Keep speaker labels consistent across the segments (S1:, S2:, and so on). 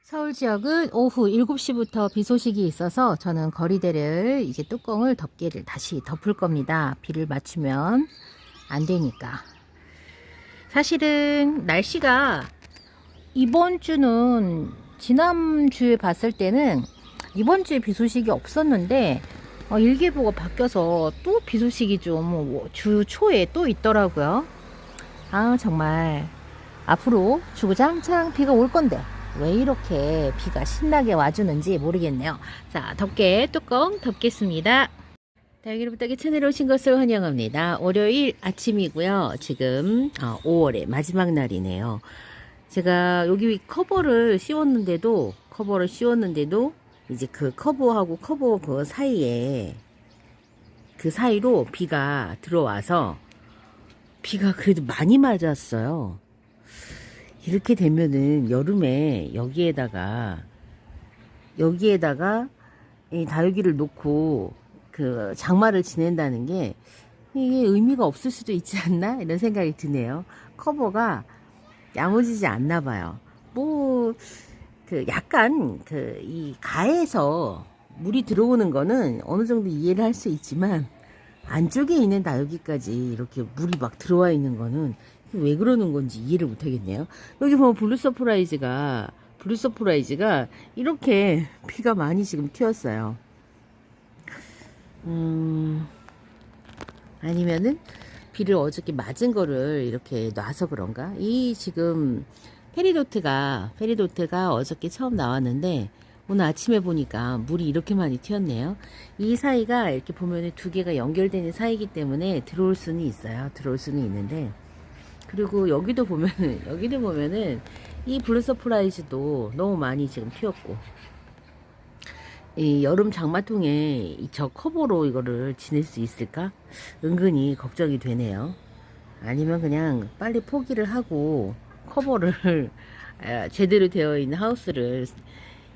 S1: 서울 지역은 오후 7시부터 비 소식이 있어서 저는 거리대를 이제 뚜껑을 덮개를 다시 덮을 겁니다. 비를 맞추면 안 되니까. 사실은 날씨가 이번 주는 지난주에 봤을 때는 이번 주에 비 소식이 없었는데 일기예보가 바뀌어서 또 비 소식이 좀 주 초에 또 있더라고요. 아 정말 앞으로 주구장창 비가 올 건데 왜 이렇게 비가 신나게 와주는지 모르겠네요. 자, 덮개 뚜껑 덮겠습니다. 달기름부탁의 채널에 오신 것을 환영합니다. 월요일 아침이고요. 지금 5월의 마지막 날이네요. 제가 여기 커버를 씌웠는데도 이제 그 커버하고 커버 그 사이에 그 사이로 비가 들어와서 비가 그래도 많이 맞았어요. 이렇게 되면은 여름에 여기에다가 이 다육이를 놓고 그 장마를 지낸다는 게 이게 의미가 없을 수도 있지 않나 이런 생각이 드네요. 커버가 야무지지 않나 봐요. 뭐 그 약간 그 이 가에서 물이 들어오는 거는 어느 정도 이해를 할 수 있지만 안쪽에 있는 다육이까지 이렇게 물이 막 들어와 있는 거는 왜 그러는 건지 이해를 못 하겠네요. 여기 보면 블루 서프라이즈가 이렇게 비가 많이 지금 튀었어요. 아니면은 비를 어저께 맞은 거를 이렇게 놔서 그런가? 이 지금 페리도트가 어저께 처음 나왔는데 오늘 아침에 보니까 물이 이렇게 많이 튀었네요. 이 사이가 이렇게 보면은 두 개가 연결되는 사이이기 때문에 들어올 수는 있는데, 그리고 여기도 보면은 이 블루 서프라이즈도 너무 많이 지금 튀었고, 이 여름 장마통에 저 커버로 이거를 지낼 수 있을까? 은근히 걱정이 되네요. 아니면 그냥 빨리 포기를 하고 커버를 제대로 되어 있는 하우스를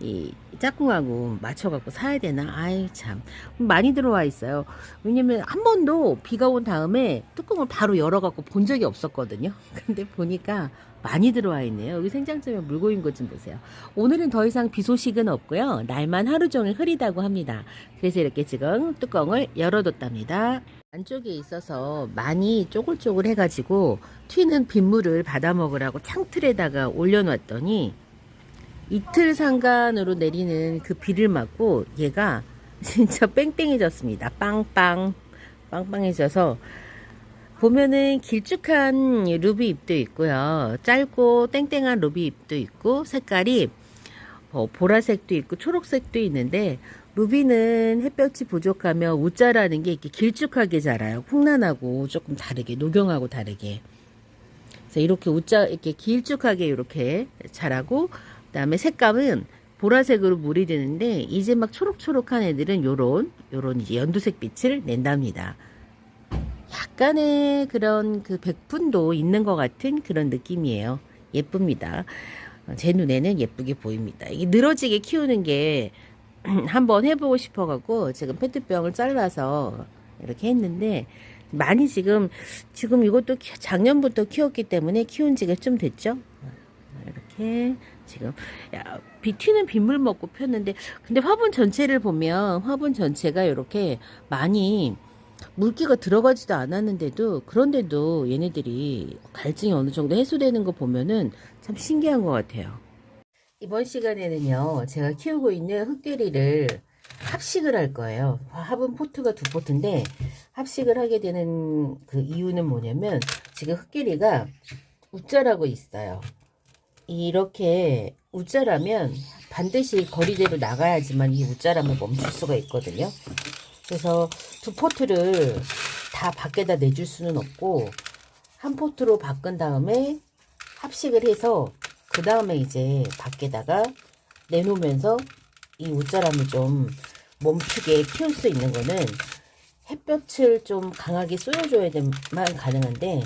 S1: 이 짝꿍하고 맞춰갖고 사야 되나? 아이 참 많이 들어와 있어요. 왜냐면 한 번도 비가 온 다음에 뚜껑을 바로 열어갖고 본 적이 없었거든요. 근데 보니까 많이 들어와 있네요. 여기 생장점에 물 고인 것 좀 보세요. 오늘은 더 이상 비 소식은 없고요. 날만 하루 종일 흐리다고 합니다. 그래서 이렇게 지금 뚜껑을 열어뒀답니다. 안쪽에 있어서 많이 쪼글쪼글 해가지고 튀는 빗물을 받아 먹으라고 창틀에다가 올려놨더니 이틀 상간으로 내리는 그 비를 맞고 얘가 진짜 뺑뺑해졌습니다. 빵빵해져서 보면은 길쭉한 루비 잎도 있고요. 짧고 땡땡한 루비 잎도 있고 색깔이 보라색도 있고 초록색도 있는데 루비는 햇볕이 부족하면 웃자라는 게 이렇게 길쭉하게 자라요. 콩란하고 조금 다르게 녹용하고 다르게. 그래서 이렇게 웃자 이렇게 길쭉하게 이렇게 자라고 그다음에 색감은 보라색으로 물이 되는데 이제 막 초록초록한 애들은 요런 이제 연두색 빛을 낸답니다. 약간의 그런 그 백분도 있는 것 같은 그런 느낌이에요. 예쁩니다. 제 눈에는 예쁘게 보입니다. 이게 늘어지게 키우는 게 한번 해보고 싶어갖고 지금 페트병을 잘라서 이렇게 했는데 많이 지금 이것도 작년부터 키웠기 때문에 키운 지가 좀 됐죠. 이렇게 지금 비 튀는 빗물 먹고 폈는데 근데 화분 전체를 보면 화분 전체가 이렇게 많이 물기가 들어가지도 않았는데도 그런데도 얘네들이 갈증이 어느 정도 해소되는 거 보면은 참 신기한 것 같아요. 이번 시간에는요 제가 키우고 있는 흑돼리를 합식을 할 거예요. 화분 포트가 두 포트인데 합식을 하게 되는 그 이유는 뭐냐면 지금 흑돼리가 웃자라고 있어요. 이렇게 웃자라면 반드시 거리대로 나가야지만 이 웃자람을 멈출 수가 있거든요. 그래서 두 포트를 다 밖에다 내줄 수는 없고 한 포트로 바꾼 다음에 합식을 해서 그 다음에 이제 밖에다가 내놓으면서 이 웃자람을 좀 멈추게 키울 수 있는 거는 햇볕을 좀 강하게 쏘여줘야만 가능한데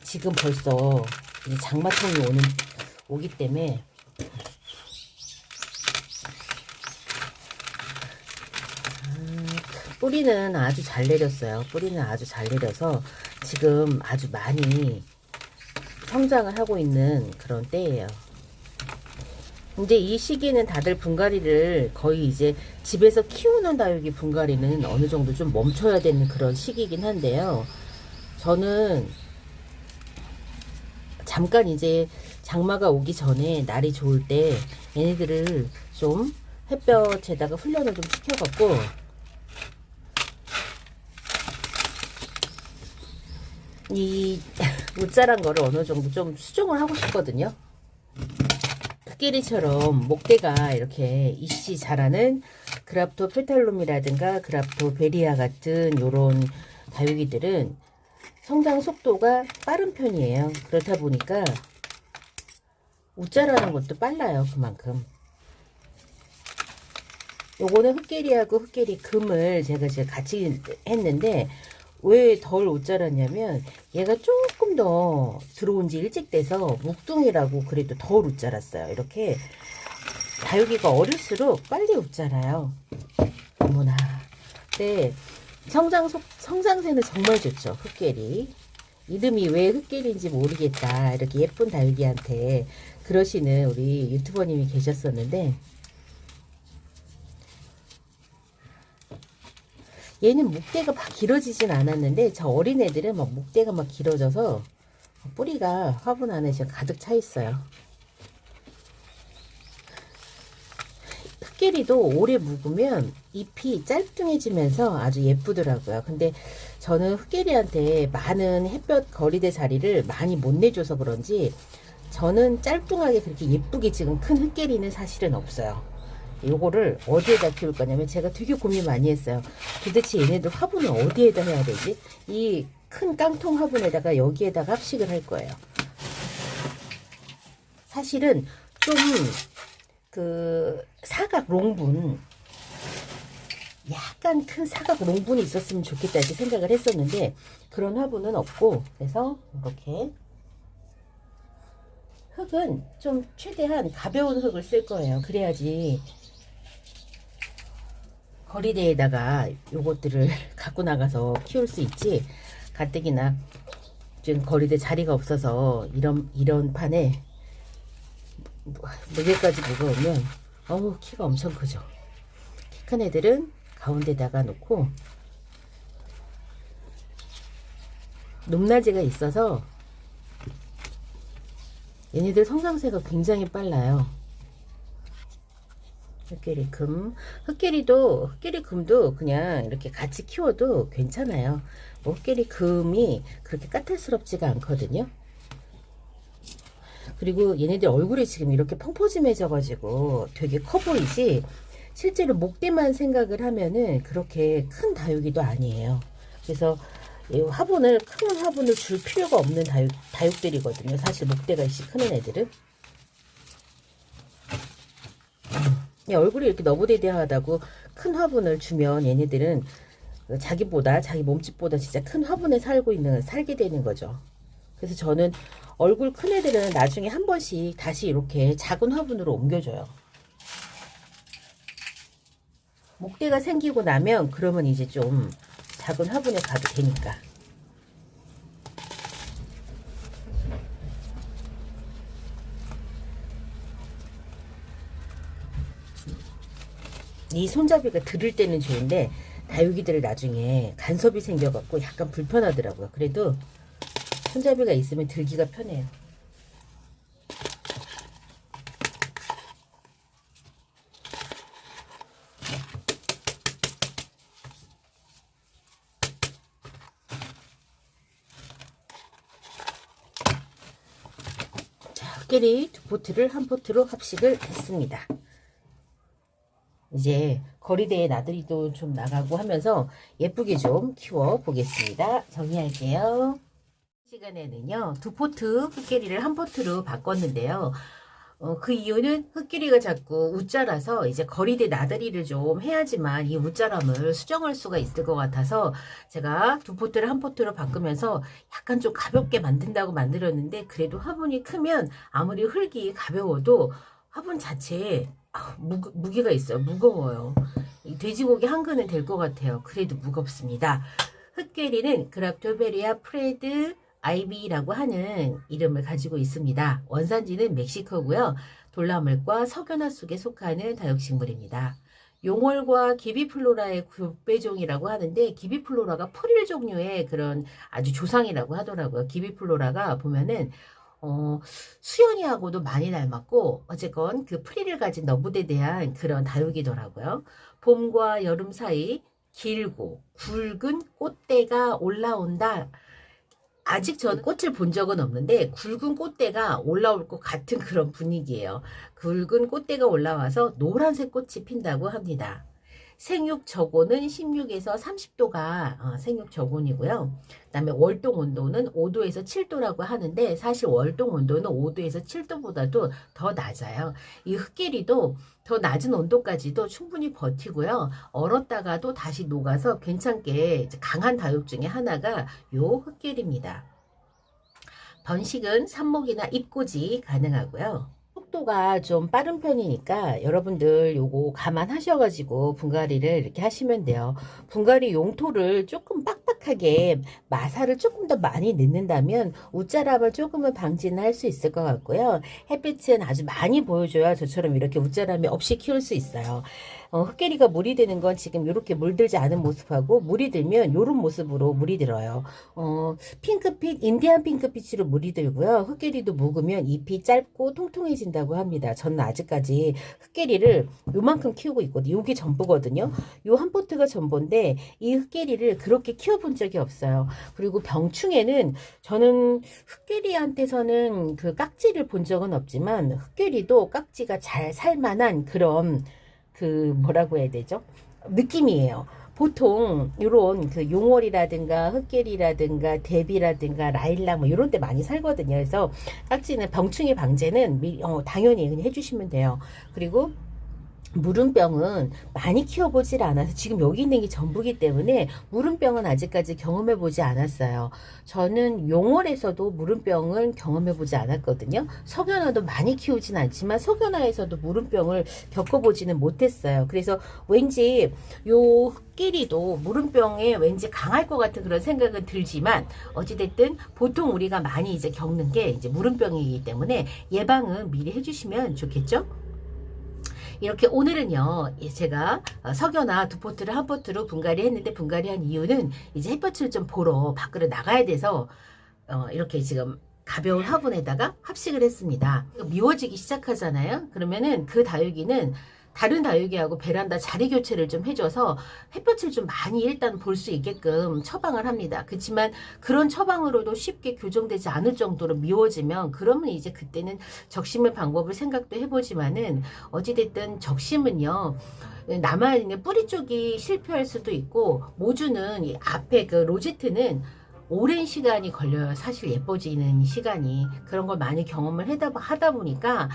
S1: 지금 벌써 이제 장마통이 오기 때문에 뿌리는 아주 잘 내렸어요. 뿌리는 아주 잘 내려서 지금 아주 많이 성장을 하고 있는 그런 때예요. 이제 이 시기는 다들 분갈이를 거의 이제 집에서 키우는 다육이 분갈이는 어느 정도 좀 멈춰야 되는 그런 시기이긴 한데요. 저는 잠깐 이제 장마가 오기 전에 날이 좋을 때 얘네들을 좀 햇볕에다가 훈련을 좀 시켜갖고 이 웃자란 거를 어느 정도 좀 수정을 하고 싶거든요. 코끼리처럼 목대가 이렇게 이씨 자라는 그랍토페탈룸이라든가 그랍토베리아 같은 요런 다육이들은 성장 속도가 빠른 편이에요. 그렇다 보니까 웃자라는 것도 빨라요. 그만큼. 요거는 흑계리하고 흑계리 금을 제가 같이 했는데 왜 덜 웃자랐냐면 얘가 조금 더 들어온 지 일찍 돼서 묵둥이라고 그래도 덜 웃자랐어요. 이렇게 다육이가 어릴수록 빨리 웃자라요. 어머나. 네, 성장세는 정말 좋죠. 흑계리. 이름이 왜 흑계리인지 모르겠다. 이렇게 예쁜 다육이한테 그러시는 우리 유튜버님이 계셨었는데 얘는 목대가 막 길어지진 않았는데 저 어린애들은 막 목대가 막 길어져서 뿌리가 화분 안에 지금 가득 차 있어요. 흑계리도 오래 묵으면 잎이 짧둥해지면서 아주 예쁘더라고요. 근데 저는 흑계리한테 많은 햇볕 거리대 자리를 많이 못 내줘서 그런지 저는 짧둥하게 그렇게 예쁘게 지금 큰 흑계리는 사실은 없어요. 요거를 어디에다 키울 거냐면 제가 되게 고민 많이 했어요. 도대체 얘네들 화분을 어디에다 해야 되지? 이 큰 깡통 화분에다가 여기에다가 합식을 할 거예요. 사실은 좀 그 사각 롱분, 약간 큰 사각 롱분이 있었으면 좋겠다 이렇게 생각을 했었는데 그런 화분은 없고, 그래서 이렇게 흙은 좀 최대한 가벼운 흙을 쓸 거예요. 그래야지 거리대에다가 요것들을 갖고 나가서 키울 수 있지. 가뜩이나 지금 거리대 자리가 없어서 이런 판에 무게까지 무거우면 어우 키가 엄청 크죠. 키 큰 애들은 가운데다가 놓고 높낮이가 있어서 얘네들 성장세가 굉장히 빨라요. 흑계리 금, 흑계리 금도 그냥 이렇게 같이 키워도 괜찮아요. 뭐 흑계리 금이 그렇게 까탈스럽지가 않거든요. 그리고 얘네들 얼굴이 지금 이렇게 펑퍼짐해져 가지고 되게 커 보이지, 실제로 목대만 생각을 하면은 그렇게 큰 다육이도 아니에요. 그래서 이 화분을, 큰 화분을 줄 필요가 없는 다육들이거든요. 사실 목대가 있이 크는 애들은. 얼굴이 이렇게 너부대대하다고 큰 화분을 주면 얘네들은 자기 몸집보다 진짜 큰 화분에 살게 되는 거죠. 그래서 저는 얼굴 큰 애들은 나중에 한 번씩 다시 이렇게 작은 화분으로 옮겨줘요. 목대가 생기고 나면 그러면 이제 좀 작은 화분에 가도 되니까. 이 손잡이가 들을 때는 좋은데 다육이들 나중에 간섭이 생겨갖고 약간 불편하더라고요. 그래도 손잡이가 있으면 들기가 편해요. 자, 흑계리 두 포트를 한 포트로 합식을 했습니다. 이제 거리대에 나들이도 좀 나가고 하면서 예쁘게 좀 키워 보겠습니다. 정리할게요. 시간에는요, 두 포트 흑계리를 한 포트로 바꿨는데요. 그 이유는 흑계리가 자꾸 웃자라서 이제 거리대 나들이를 좀 해야지만 이 웃자람을 수정할 수가 있을 것 같아서 제가 두 포트를 한 포트로 바꾸면서 약간 좀 가볍게 만든다고 만들었는데, 그래도 화분이 크면 아무리 흙이 가벼워도 화분 자체에 무게가 있어요. 무거워요. 돼지고기 한 근은 될 것 같아요. 그래도 무겁습니다. 흑계리는 그랍토베리아 프레드 IB라고 하는 이름을 가지고 있습니다. 원산지는 멕시코고요. 돌나물과 석연화 속에 속하는 다육식물입니다. 용월과 기비플로라의 굿배종이라고 하는데 기비플로라가 프릴 종류의 그런 아주 조상이라고 하더라고요. 기비플로라가 보면은 수연이하고도 많이 닮았고 어쨌건 그 프릴을 가진 너브에 대한 그런 다육이더라고요. 봄과 여름 사이 길고 굵은 꽃대가 올라온다. 아직 전 꽃을 본 적은 없는데 굵은 꽃대가 올라올 것 같은 그런 분위기예요. 굵은 꽃대가 올라와서 노란색 꽃이 핀다고 합니다. 생육 저고는 16에서 30도가 생육 저고이고요. 그다음에 월동 온도는 5도에서 7도라고 하는데 사실 월동 온도는 5도에서 7도보다도 더 낮아요. 이 흙길이도 더 낮은 온도까지도 충분히 버티고요. 얼었다가도 다시 녹아서 괜찮게 강한 다육 중에 하나가 요 흙길입니다. 번식은 삽목이나 잎꽂이 가능하고요. 속도가 좀 빠른 편이니까 여러분들 요거 감안하셔가지고 분갈이를 이렇게 하시면 돼요. 분갈이 용토를 조금 빡빡하게 마사를 조금 더 많이 넣는다면 웃자람을 조금은 방지는 할 수 있을 것 같고요. 햇빛은 아주 많이 보여줘야 저처럼 이렇게 웃자람이 없이 키울 수 있어요. 흙개리가 물이 드는 건 지금 이렇게 물들지 않은 모습하고 물이 들면 이런 모습으로 물이 들어요. 핑크빛, 인디안 핑크빛으로 물이 들고요. 흙개리도 묵으면 잎이 짧고 통통해진다고 합니다. 저는 아직까지 흙개리를 요만큼 키우고 있거든요. 여기 전부거든요. 요 한 포트가 전부인데 이 흙개리를 그렇게 키워본 적이 없어요. 그리고 병충해는 저는 흙개리한테서는 그 깍지를 본 적은 없지만 흙개리도 깍지가 잘 살만한 그런 뭐라고 해야 되죠? 느낌이에요. 보통 요런 그 용월이라든가 흑계리라든가 대비라든가 라일락 뭐 요런 데 많이 살거든요. 그래서 깍지는 병충해 방제는 당연히 그냥 해주시면 돼요. 그리고 무름병은 많이 키워보질 않아서 지금 여기 있는 게 전부기 때문에 무름병은 아직까지 경험해보지 않았어요. 저는 용월에서도 무름병을 경험해보지 않았거든요. 석연화도 많이 키우진 않지만 석연화에서도 무름병을 겪어보지는 못했어요. 그래서 왠지 요 끼리도 무름병에 왠지 강할 것 같은 그런 생각은 들지만 어찌됐든 보통 우리가 많이 이제 겪는 게 이제 무름병이기 때문에 예방은 미리 해주시면 좋겠죠? 이렇게 오늘은요 제가 석연화 두 포트를 한 포트로 분갈이 했는데 분갈이한 이유는 이제 햇볕을 좀 보러 밖으로 나가야 돼서 이렇게 지금 가벼운 화분에다가 합식을 했습니다. 미워지기 시작하잖아요. 그러면은 그 다육이는 다른 다육이하고 베란다 자리 교체를 좀 해줘서 햇볕을 좀 많이 일단 볼 수 있게끔 처방을 합니다. 그렇지만 그런 처방으로도 쉽게 교정되지 않을 정도로 미워지면 그러면 이제 그때는 적심의 방법을 생각도 해보지만은 어찌됐든 적심은요 남아있는 뿌리 쪽이 실패할 수도 있고 모주는 이 앞에 그 로제트는 오랜 시간이 걸려요. 사실 예뻐지는 시간이. 그런 걸 많이 경험을 하다 보니까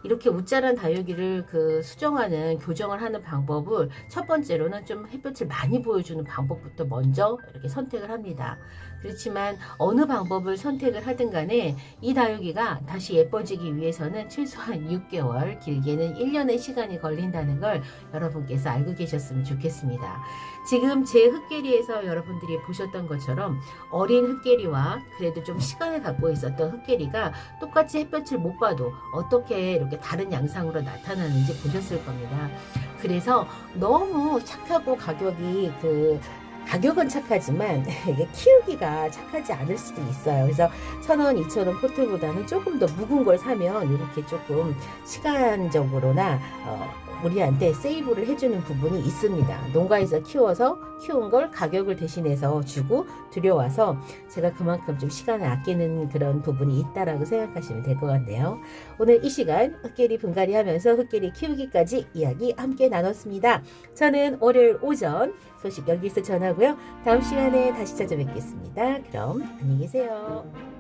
S1: 이렇게 웃자란 다육이를 수정하는 교정을 하는 방법을 첫 번째로는 좀 햇볕을 많이 보여주는 방법부터 먼저 이렇게 선택을 합니다. 그렇지만 어느 방법을 선택을 하든 간에 이 다육이가 다시 예뻐지기 위해서는 최소한 6개월 길게는 1년의 시간이 걸린다는 걸 여러분께서 알고 계셨으면 좋겠습니다. 지금 제 흙개리에서 여러분들이 보셨던 것처럼 어린 흙개리와 그래도 좀 시간을 갖고 있었던 흙개리가 똑같이 햇볕을 못 봐도 어떻게 이렇게 다른 양상으로 나타나는지 보셨을 겁니다. 그래서 너무 착하고 가격은 착하지만 이게 키우기가 착하지 않을 수도 있어요. 그래서 1,000원, 2,000원 포트보다는 조금 더 묵은 걸 사면 이렇게 조금 시간적으로나 우리한테 세이브를 해주는 부분이 있습니다. 농가에서 키운 걸 가격을 대신해서 주고 들여와서 제가 그만큼 좀 시간을 아끼는 그런 부분이 있다라고 생각하시면 될 것 같네요. 오늘 이 시간 흙개리 분갈이 하면서 흙개리 키우기까지 이야기 함께 나눴습니다. 저는 월요일 오전 소식 여기서 전하고요. 다음 시간에 다시 찾아뵙겠습니다. 그럼 안녕히 계세요.